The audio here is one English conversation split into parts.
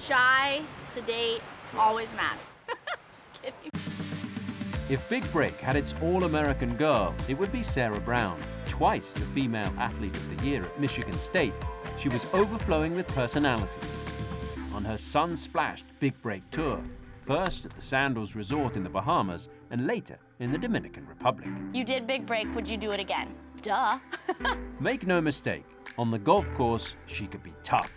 Shy, sedate, always mad. Just kidding. If Big Break had its all-American girl, it would be Sara Brown. Twice the Female Athlete of the Year at Michigan State, she was overflowing with personality. On her sun-splashed Big Break tour, first at the Sandals resort in the Bahamas and later in the Dominican Republic. You did Big Break, would you do it again? Duh. Make no mistake, on the golf course, she could be tough.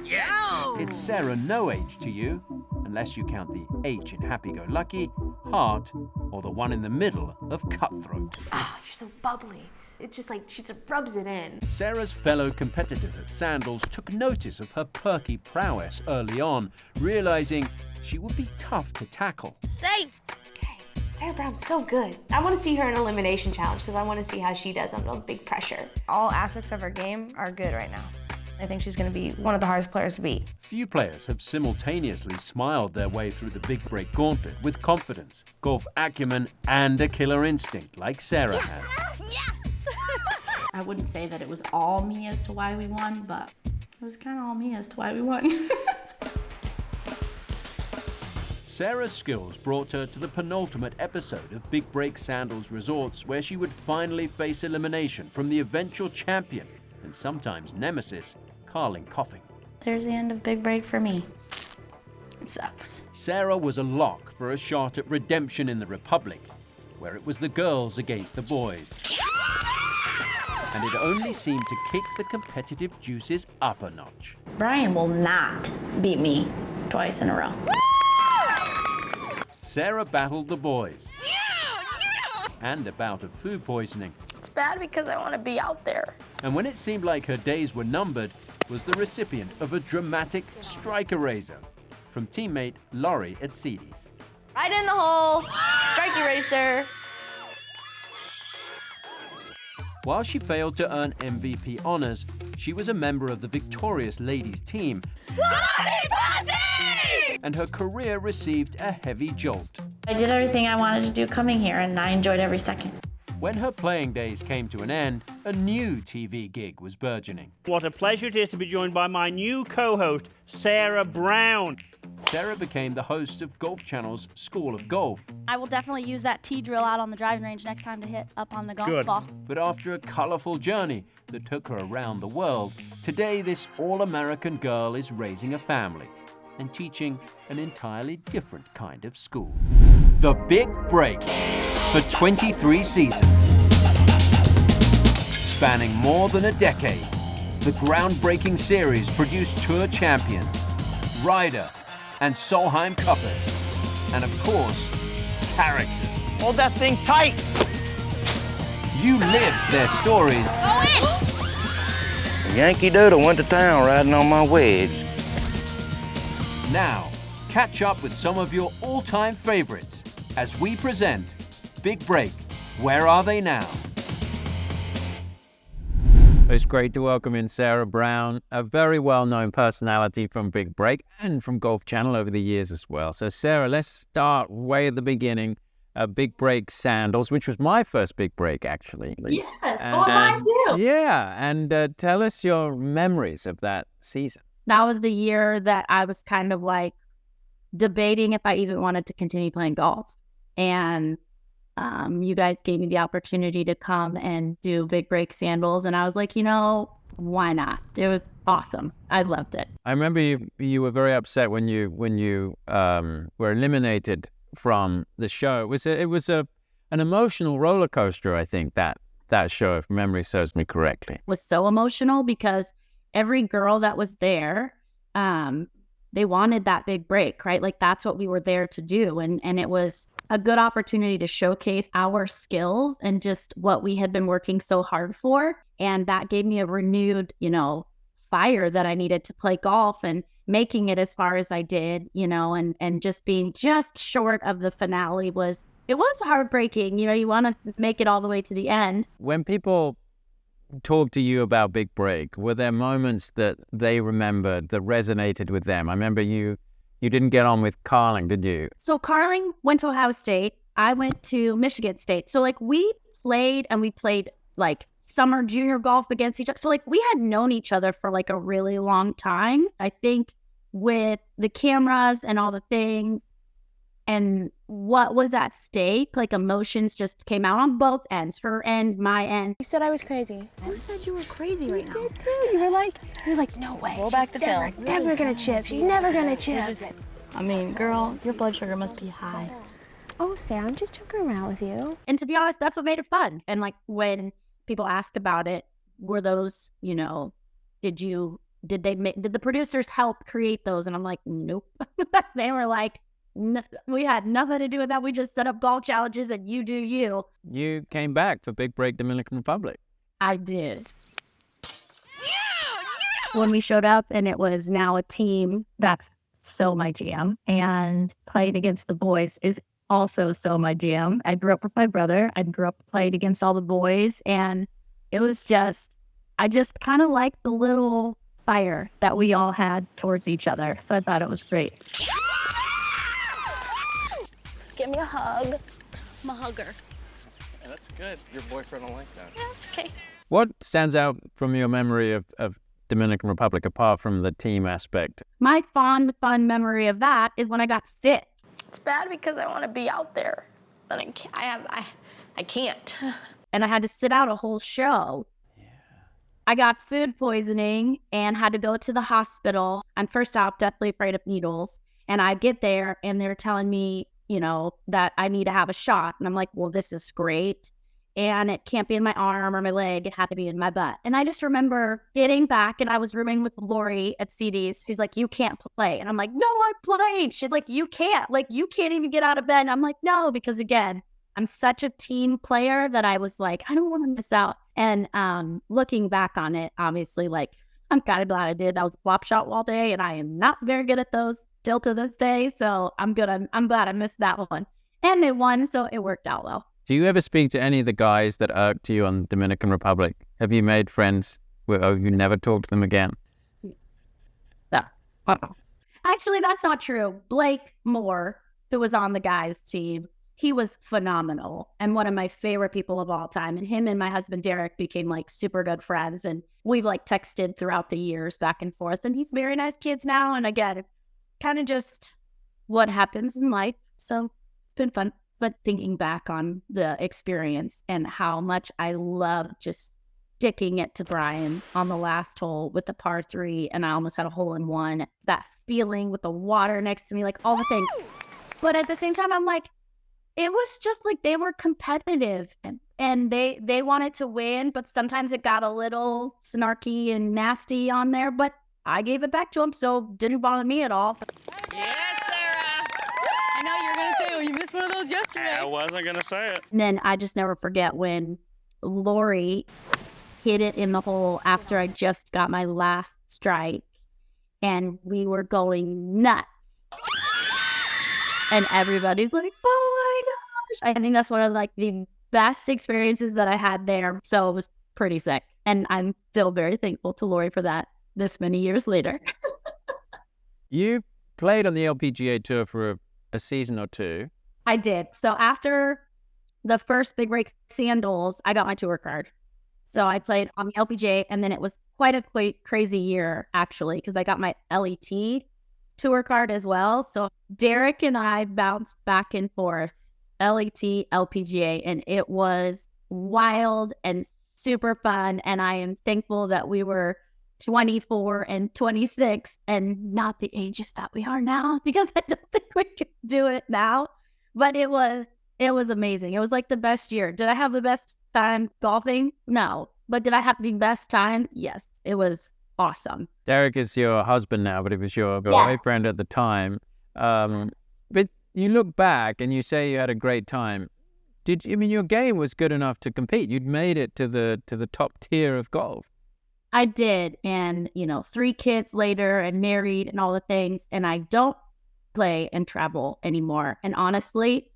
Yes! It's Sara no age to you, unless you count the H in happy-go-lucky, heart, or the one in the middle of cutthroat. Oh, you're so bubbly. It's just like she just rubs it in. Sara's fellow competitors at Sandals took notice of her perky prowess early on, realizing she would be tough to tackle. Safe! Okay, Sara Brown's so good. I want to see her in elimination challenge because I want to see how she does under big pressure. All aspects of her game are good right now. I think she's going to be one of the hardest players to beat. Few players have simultaneously smiled their way through the Big Break gauntlet with confidence, golf acumen, and a killer instinct like Sara has. Yes! I wouldn't say that it was all me as to why we won, but it was kind of all me as to why we won. Sara's skills brought her to the penultimate episode of Big Break Sandals Resorts, where she would finally face elimination from the eventual champion and sometimes nemesis, Carling Coffing. There's the end of Big Break for me. It sucks. Sara was a lock for a shot at redemption in the Republic, where it was the girls against the boys. And it only seemed to kick the competitive juices up a notch. Brian will not beat me twice in a row. Sara battled the boys. And a bout of food poisoning. It's bad because I want to be out there. And when it seemed like her days were numbered, was the recipient of a dramatic strike eraser from teammate Laurie at Seedies. Right in the hole, strike eraser. While she failed to earn MVP honors, she was a member of the victorious ladies team. And her career received a heavy jolt. I did everything I wanted to do coming here, and I enjoyed every second. When her playing days came to an end, a new TV gig was burgeoning. What a pleasure it is to be joined by my new co-host, Sara Brown. Sara became the host of Golf Channel's School of Golf. I will definitely use that tee drill out on the driving range next time to hit up on the golf Good. ball. But after a colorful journey that took her around the world, today this all-American girl is raising a family and teaching an entirely different kind of school. The Big Break for 23 seasons. Spanning more than a decade, the groundbreaking series produced tour champions, Ryder and Solheim Cuppers, and of course, characters. Hold that thing tight! You lived their stories. Yankee Doodle went to town riding on my wedge. Now, catch up with some of your all-time favorites as we present Big Break, Where Are They Now? It's great to welcome in Sara Brown, a very well-known personality from Big Break and from Golf Channel over the years as well. So Sara, let's start way at the beginning. Big Break Sandals, which was my first Big Break, actually. Yes, mine too. Yeah, and tell us your memories of that season. That was the year that I was kind of like debating if I even wanted to continue playing golf. And you guys gave me the opportunity to come and do Big Break Sandals. And I was like, why not? It was awesome. I loved it. I remember you were very upset when you were eliminated from the show. It was an emotional roller coaster, I think, that show, if memory serves me correctly. It was so emotional because every girl that was there, they wanted that big break, right? Like that's what we were there to do. And it was a good opportunity to showcase our skills and just what we had been working so hard for. And that gave me a renewed, fire that I needed to play golf, and making it as far as I did, and just being just short of the finale was heartbreaking. You want to make it all the way to the end. When people talk to you about Big Break, were there moments that they remembered that resonated with them? I remember you didn't get on with Carling, did you? So Carling went to Ohio State. I went to Michigan State. So we played summer junior golf against each other. So we had known each other for a really long time. I think with the cameras and all the things and what was at stake, like emotions just came out on both ends, her end, my end. You said I was crazy. Who said you were crazy right now? You did too. You were like, no way. Roll back the film. Never gonna chip. She's never gonna chip. I mean, girl, your blood sugar must be high. Oh, Sarah, I'm just joking around with you. And to be honest, that's what made it fun. And like when people asked about it, were those, you know, did the producers help create those? And I'm like, nope. They were like, we had nothing to do with that. We just set up golf challenges and you do you. You came back for Big Break Dominican Republic. I did. When we showed up and it was now a team, that's so my jam. And playing against the boys is also so my jam. I grew up with my brother. I grew up playing against all the boys. And it was just, I just kind of liked the little fire that we all had towards each other. So I thought it was great. Give me a hug. I'm a hugger. Yeah, that's good. Your boyfriend will like that. Yeah, it's okay. What stands out from your memory of Dominican Republic apart from the team aspect? My fond memory of that is when I got sick. It's bad because I want to be out there, but I can't. And I had to sit out a whole show. I got food poisoning and had to go to the hospital. I'm first off deathly afraid of needles. And I get there and they're telling me, you know, that I need to have a shot. And I'm like, well, this is great. And it can't be in my arm or my leg. It had to be in my butt. And I just remember getting back and I was rooming with Lori at CD's. She's like, you can't play. And I'm like, no, I played. She's like, you can't. Like, you can't even get out of bed. And I'm like, no, because again, I'm such a team player that I was like, I don't want to miss out. And looking back on it, obviously, like, I'm kind of glad I did. That was a flop shot all day, and I am not very good at those still to this day. So I'm good. I'm glad I missed that one. And they won, so it worked out well. Do you ever speak to any of the guys that irked you on Dominican Republic? Have you made friends or have you never talked to them again? No. Actually, that's not true. Blake Moore, who was on the guys' team, he was phenomenal and one of my favorite people of all time. And him and my husband, Derek, became like super good friends. And we've like texted throughout the years back and forth. And he's very nice kids now. And again, it's kind of just what happens in life. So it's been fun. But thinking back on the experience and how much I love just sticking it to Brian on the last hole with the par 3. And I almost had a hole in one. That feeling with the water next to me, like all the things. But at the same time, I'm like, it was just like they were competitive and they wanted to win, but sometimes it got a little snarky and nasty on there, but I gave it back to them, so it didn't bother me at all. Yes, Sarah! I know you were going to say, oh, you missed one of those yesterday. I wasn't going to say it. And then I just never forget when Lori hit it in the hole after I just got my last strike, and we were going nuts. And everybody's like, oh my gosh. I think that's one of like the best experiences that I had there. So it was pretty sick. And I'm still very thankful to Lori for that this many years later. You played on the LPGA Tour for a season or two. I did. So after the first Big Break Sandals, I got my tour card. So I played on the LPGA, and then it was quite a crazy year, actually, because I got my LET tour card as well. So Derek and I bounced back and forth, LET, LPGA, and it was wild and super fun. And I am thankful that we were 24 and 26 and not the ages that we are now, because I don't think we could do it now. But it was amazing. It was like the best year. Did I have the best time golfing? No. But did I have the best time? Yes. It was awesome. Derek is your husband now, but it was your boyfriend at the time. But you look back and you say you had a great time. Your game was good enough to compete. You'd made it to the top tier of golf. I did. And, 3 kids later and married and all the things. And I don't play and travel anymore. And honestly,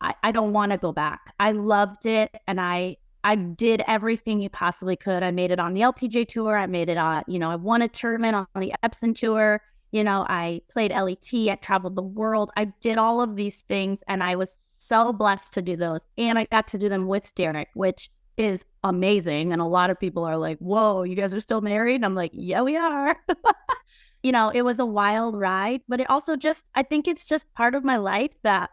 I don't want to go back. I loved it. And I did everything you possibly could. I made it on the LPGA Tour. I made it on, I won a tournament on the Epson Tour. I played LET. I traveled the world. I did all of these things. And I was so blessed to do those. And I got to do them with Derek, which is amazing. And a lot of people are like, whoa, you guys are still married? And I'm like, yeah, we are. you know, it was a wild ride, but it also just, I think it's just part of my life that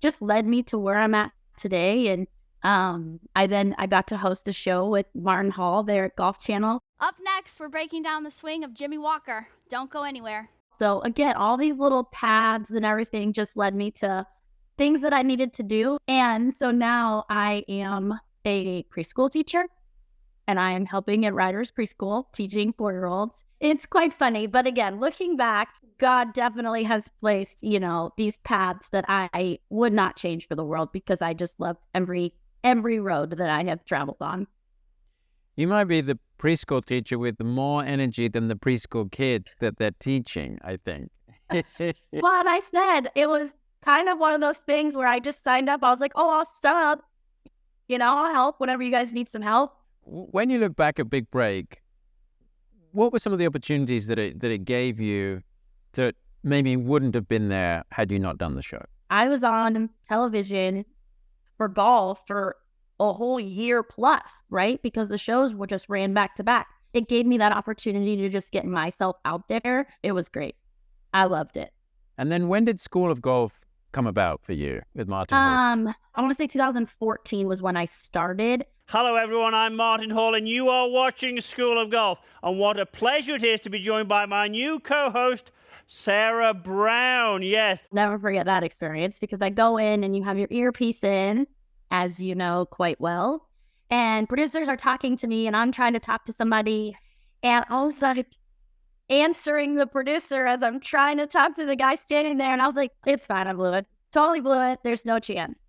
just led me to where I'm at today. And I got to host a show with Martin Hall there at Golf Channel. Up next, we're breaking down the swing of Jimmy Walker. Don't go anywhere. So again, all these little paths and everything just led me to things that I needed to do. And so now I am a preschool teacher, and I am helping at Ryder's Preschool, teaching 4-year-olds. It's quite funny. But again, looking back, God definitely has placed, you know, these paths that I would not change for the world, because I just love every road that I have traveled on. You might be the preschool teacher with more energy than the preschool kids that they're teaching, I think. Well, and I said, it was kind of one of those things where I just signed up. I was like, oh, I'll sub. You know, I'll help whenever you guys need some help. When you look back at Big Break, what were some of the opportunities that it gave you that maybe wouldn't have been there had you not done the show? I was on television for golf for a whole year plus, right? Because the shows were just ran back to back. It gave me that opportunity to just get myself out there. It was great. I loved it. And then when did School of Golf come about for you with Martin Hall? I want to say 2014 was when I started. Hello everyone, I'm Martin Hall and you are watching School of Golf. And what a pleasure it is to be joined by my new co-host, Sara Brown. Yes. Never forget that experience, because I go in and you have your earpiece in, as you know quite well, and producers are talking to me and I'm trying to talk to somebody, and all of a sudden answering the producer as I'm trying to talk to the guy standing there, and I was like, it's fine, I blew it. Totally blew it. There's no chance.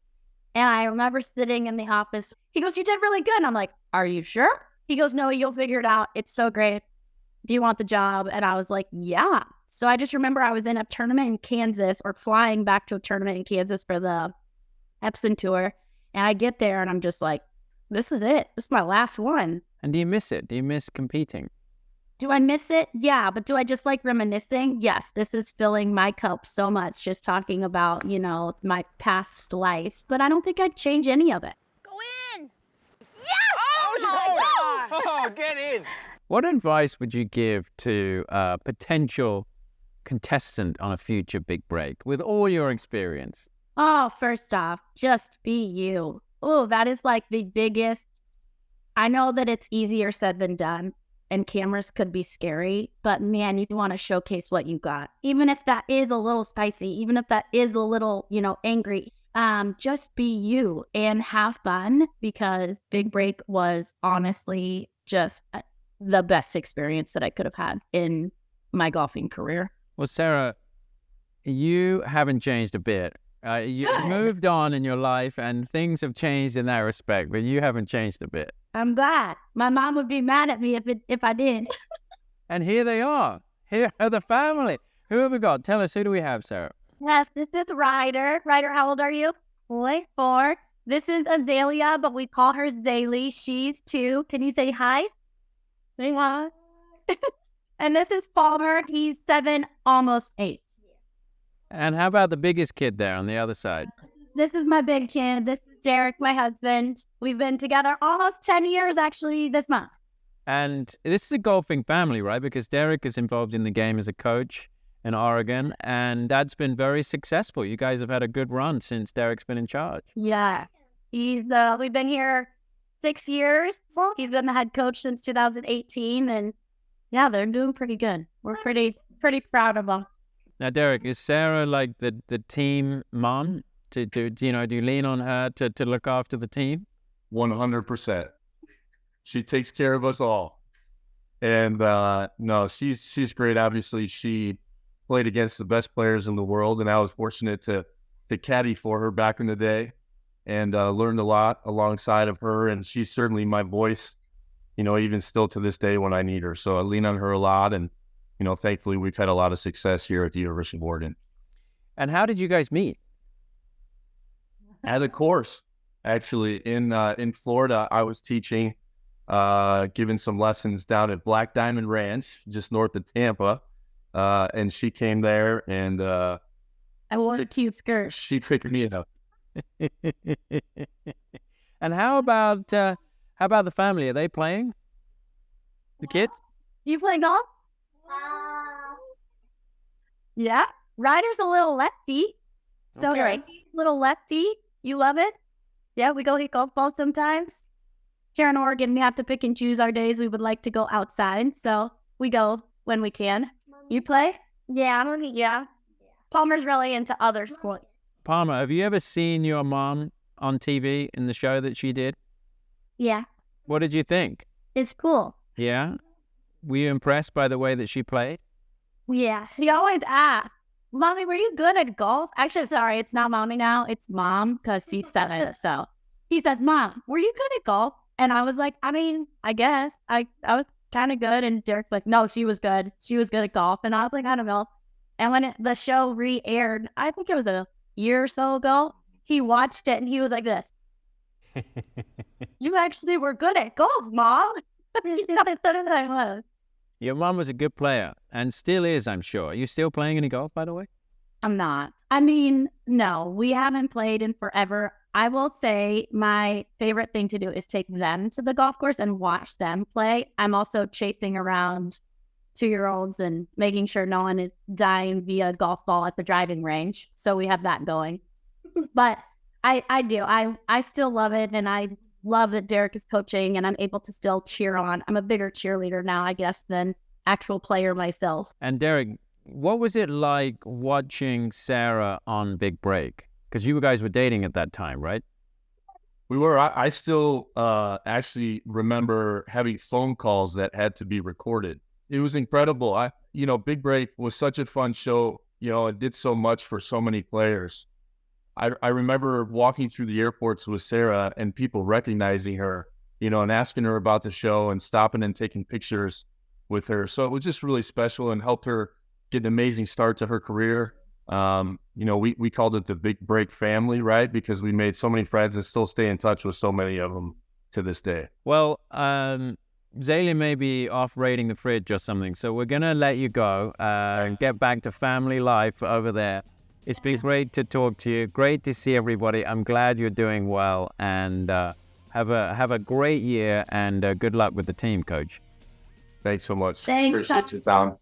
And I remember sitting in the office. He goes, you did really good. And I'm like, are you sure? He goes, no, you'll figure it out. It's so great. Do you want the job? And I was like, yeah. So I just remember I was in a tournament in Kansas, or flying back to a tournament in Kansas for the Epson tour. And I get there and I'm just like, this is it. This is my last one. And do you miss it? Do you miss competing? Do I miss it? Yeah. But do I just like reminiscing? Yes. This is filling my cup so much, just talking about, you know, my past life. But I don't think I'd change any of it. Go in! Yes! Oh, get in! What advice would you give to a potential contestant on a future Big Break with all your experience? Oh, first off, just be you. Oh, that is like the biggest. I know that it's easier said than done, and cameras could be scary, but man, you want to showcase what you got. Even if that is a little spicy, even if that is a little, you know, angry, just be you and have fun, because Big Break was honestly just the best experience that I could have had in my golfing career. Well, Sara, you haven't changed a bit. You moved on in your life and things have changed in that respect, but you haven't changed a bit. I'm glad. My mom would be mad at me if I did. And here they are. Here are the family. Who have we got? Tell us, who do we have, Sara? Yes, this is Ryder. Ryder, how old are you? 4. This is Azalea, but we call her Zaylee. She's 2. Can you say hi? Say hi. And this is Palmer. He's 7, almost 8. And how about the biggest kid there on the other side? This is my big kid. This is Derek, my husband. We've been together almost 10 years, actually, this month. And this is a golfing family, right? Because Derek is involved in the game as a coach in Oregon, and that's been very successful. You guys have had a good run since Derek's been in charge. Yeah. We've been here 6 years. He's been the head coach since 2018, and yeah, they're doing pretty good. We're pretty proud of them. Now, Derek, is Sara like the team mom? Do you lean on her to look after the team? 100%. She takes care of us all. And no, she's great. Obviously, she played against the best players in the world, and I was fortunate to caddy for her back in the day, and learned a lot alongside of her. And she's certainly my voice, even still to this day when I need her. So I lean on her a lot, and thankfully we've had a lot of success here at the University of Oregon. And how did you guys meet? At a course, actually, in Florida. I was teaching, giving some lessons down at Black Diamond Ranch, just north of Tampa, and she came there, and I wore a cute skirt. She picked me up. And how about the family? Are they playing? The kids? You play golf? Yeah. Ryder's a little lefty. So Okay. little lefty. You love it? Yeah, we go hit golf balls sometimes. Here in Oregon, we have to pick and choose our days. We would like to go outside. So we go when we can. You play? Yeah. Palmer's really into other sports. Palmer, have you ever seen your mom on TV in the show that she did? Yeah. What did you think? It's cool. Yeah? Were you impressed by the way that she played? Yeah. He always asks, Mommy, were you good at golf? Actually, sorry, it's not Mommy now. It's Mom because he's 7. So he says, Mom, were you good at golf? And I was like, I mean, I guess. I was kind of good. And Derek's like, no, she was good. She was good at golf. And I was like, I don't know. And when the show re-aired, I think it was a year or so ago, he watched it and he was like this. You actually were good at golf, Mom. I was. Your mom was a good player and still is, I'm sure. Are you still playing any golf, by the way? I'm not. I mean, no, we haven't played in forever. I will say my favorite thing to do is take them to the golf course and watch them play. I'm also chasing around 2-year-olds and making sure no one is dying via golf ball at the driving range. So we have that going. But I do. I still love it. And I love that Derek is coaching and I'm able to still cheer on. I'm a bigger cheerleader now, I guess, than actual player myself. And Derek, what was it like watching Sara on Big Break? Because you guys were dating at that time, right? We were. I still actually remember having phone calls that had to be recorded. It was incredible. Big Break was such a fun show. It did so much for so many players. I remember walking through the airports with Sara and people recognizing her, and asking her about the show and stopping and taking pictures with her. So it was just really special and helped her get an amazing start to her career. We called it the Big Break family, right? Because we made so many friends and still stay in touch with so many of them to this day. Well, Zaylia may be off raiding the fridge or something, so we're going to let you go and get back to family life over there. It's been great to talk to you. Great to see everybody. I'm glad you're doing well, and have a great year, and good luck with the team, Coach. Thanks so much. Thanks. Appreciate your time.